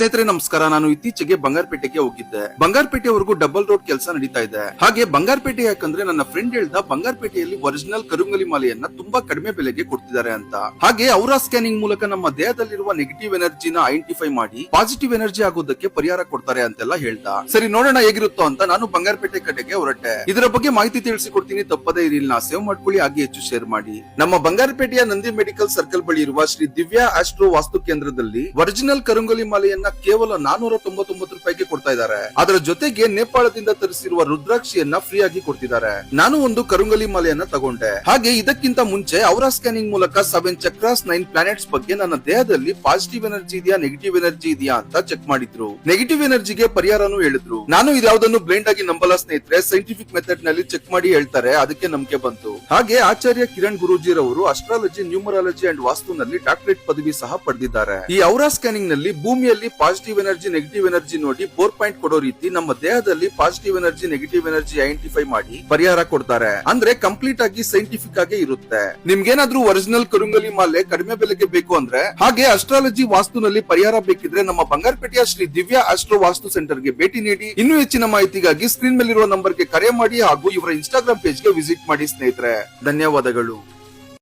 ಸ್ನೇಹಿತರೆ ನಮಸ್ಕಾರ. ನಾನು ಇತ್ತೀಚೆಗೆ ಬಂಗಾರಪೇಟೆಗೆ ಹೋಗಿದ್ದೆ. ಬಂಗಾರಪೇಟೆವರೆಗೂ ಡಬಲ್ ರೋಡ್ ಕೆಲಸ ನಡೀತಾ ಇದೆ. ಹಾಗೆ ಬಂಗಾರಪೇಟೆ ಯಾಕಂದ್ರೆ ನನ್ನ ಫ್ರೆಂಡ್ ಹೇಳ್ದ ಬಂಗಾರಪೇಟೆಯಲ್ಲಿ ಒರಿಜಿನಲ್ ಕರುಂಗಲಿ ಮಾಲೆಯನ್ನ ತುಂಬಾ ಕಡಿಮೆ ಬೆಲೆಗೆ ಕೊಡ್ತಿದ್ದಾರೆ ಅಂತ. ಹಾಗೆ ಅವರ ಸ್ಕ್ಯಾನಿಂಗ್ ಮೂಲಕ ನಮ್ಮ ದೇಹದಲ್ಲಿರುವ ನೆಗೆಟಿವ್ ಎನರ್ಜಿನ ಐಡೆಂಟಿಫೈ ಮಾಡಿ ಪಾಸಿಟಿವ್ ಎನರ್ಜಿ ಆಗೋದಕ್ಕೆ ಪರಿಹಾರ ಕೊಡ್ತಾರೆ ಅಂತೆಲ್ಲ ಹೇಳ್ದ. ಸರಿ ನೋಡೋಣ ಹೇಗಿರುತ್ತೋ ಅಂತ ನಾನು ಬಂಗಾರಪೇಟೆ ಕಡೆಗೆ ಹೊರಟೆ. ಇದರ ಬಗ್ಗೆ ಮಾಹಿತಿ ತಿಳಿಸಿಕೊಡ್ತೀನಿ, ತಪ್ಪದೇ ಇರಿ. ಸೇವ್ ಮಾಡ್ಕೊಳ್ಳಿ, ಹಾಗೆ ಹೆಚ್ಚು ಶೇರ್ ಮಾಡಿ. ನಮ್ಮ ಬಂಗಾರಪೇಟೆಯ ನಂದಿ ಮೆಡಿಕಲ್ ಸರ್ಕಲ್ ಬಳಿ ಇರುವ ಶ್ರೀ ದಿವ್ಯಾ ಆಸ್ಟ್ರೋ ವಾಸ್ತು ಕೇಂದ್ರದಲ್ಲಿ ಒರಿಜಿನಲ್ ಕರುಂಗಲಿ ಮಾಲೆಯನ್ನ ಕೇವಲ 499 ರೂಪಾಯಿಗೆ ಕೊಡ್ತಾ ಇದ್ದಾರೆ. ಅದರ ಜೊತೆಗೆ ನೇಪಾಳದಿಂದ ತರಿಸಿರುವ ರುದ್ರಾಕ್ಷಿಯನ್ನ ಫ್ರೀ ಆಗಿ ಕೊಡ್ತಿದ್ದಾರೆ. ನಾನು ಒಂದು ಕರುಂಗಲಿ ಮಾಲೆಯನ್ನ ತಗೊಂಡೆ. ಹಾಗೆ ಇದಕ್ಕಿಂತ ಮುಂಚೆ ಅವರ ಸ್ಕ್ಯಾನಿಂಗ್ ಮೂಲಕ 7 ಚಕ್ರಾಸ್ 9 ಪ್ಲಾನೆಟ್ಸ್ ಬಗ್ಗೆ ನನ್ನ ದೇಹದಲ್ಲಿ ಪಾಸಿಟಿವ್ ಎನರ್ಜಿ ಇದೆಯಾ ನೆಗೆಟಿವ್ ಎನರ್ಜಿ ಇದೆಯಾ ಅಂತ ಚೆಕ್ ಮಾಡಿದ್ರು. ನೆಗೆಟಿವ್ ಎನರ್ಜಿಗೆ ಪರಿಹಾರನೂ ಹೇಳಿದ್ರು. ನಾನು ಇದ್ಯಾವುದನ್ನು ಬ್ಲೈಂಡ್ ಆಗಿ ನಂಬಲ್ಲ ಸ್ನೇಹಿತರೆ, ಸೈಂಟಿಫಿಕ್ ಮೆಥಡ್ ನಲ್ಲಿ ಚೆಕ್ ಮಾಡಿ ಹೇಳ್ತಾರೆ, ಅದಕ್ಕೆ ನಂಬಿಕೆ ಬಂತು. ಹಾಗೆ ಆಚಾರ್ಯ ಕಿರಣ್ ಗುರೂಜಿರವರು ಅಸ್ಟ್ರಾಲಜಿ, ನ್ಯೂಮರಾಲಜಿ ಅಂಡ್ ವಾಸ್ತುನಲ್ಲಿ ಡಾಕ್ಟರೇಟ್ ಪದವಿ ಸಹ ಪಡೆದಿದ್ದಾರೆ. ಈ ಅವರ ಸ್ಕ್ಯಾನಿಂಗ್ ನಲ್ಲಿ ಭೂಮಿಯಲ್ಲಿ ಪಾಸಿಟಿವ್ ಎನರ್ಜಿ ನೆಗೆಟಿವ್ ಎನರ್ಜಿ ನೋಡಿ 4 ಪಾಯಿಂಟ್ ಕೊಡೋ ರೀತಿ ನಮ್ಮ ದೇಹದಲ್ಲಿ positive energy negative energy identify ಮಾಡಿ ಪರಿಹಾರ ಕೊಡ್ತಾರೆ. ಅಂದ್ರೆ ಕಂಪ್ಲೀಟ್ ಆಗಿ ಸೈಂಟಿಫಿಕ್ ಆಗಿ ಇರುತ್ತೆ. ನಿಮ್ಗೇನಾದ್ರೂ ಒರಿಜಿನಲ್ ಕರುಂಗಲಿ ಮಾಲೆ ಕಡಿಮೆ ಬೆಲೆಗೆ ಬೇಕು ಅಂದ್ರೆ, ಹಾಗೆ ಅಸ್ಟ್ರಾಲಜಿ ವಾಸ್ತುನಲ್ಲಿ ಪರಿಹಾರ ಬೇಕಿದ್ರೆ ನಮ್ಮ ಬಂಗಾರಪೇಟೆಯ ಶ್ರೀ ದಿವ್ಯಾ ಆಸ್ಟ್ರೋ ವಾಸ್ತು ಸೆಂಟರ್ ಗೆ ಭೇಟಿ ನೀಡಿ. ಇನ್ನೂ ಹೆಚ್ಚಿನ ಮಾಹಿತಿಗಾಗಿ ಸ್ಕ್ರೀನ್ ಮೇಲಿರುವ ನಂಬರ್ ಗೆ ಕರೆ ಮಾಡಿ ಹಾಗೂ ಇವರ ಇನ್ಸ್ಟಾಗ್ರಾಮ್ ಪೇಜ್ ಗೆ ವಿಸಿಟ್ ಮಾಡಿ ಸ್ನೇಹಿತರೆ. ಧನ್ಯವಾದಗಳು.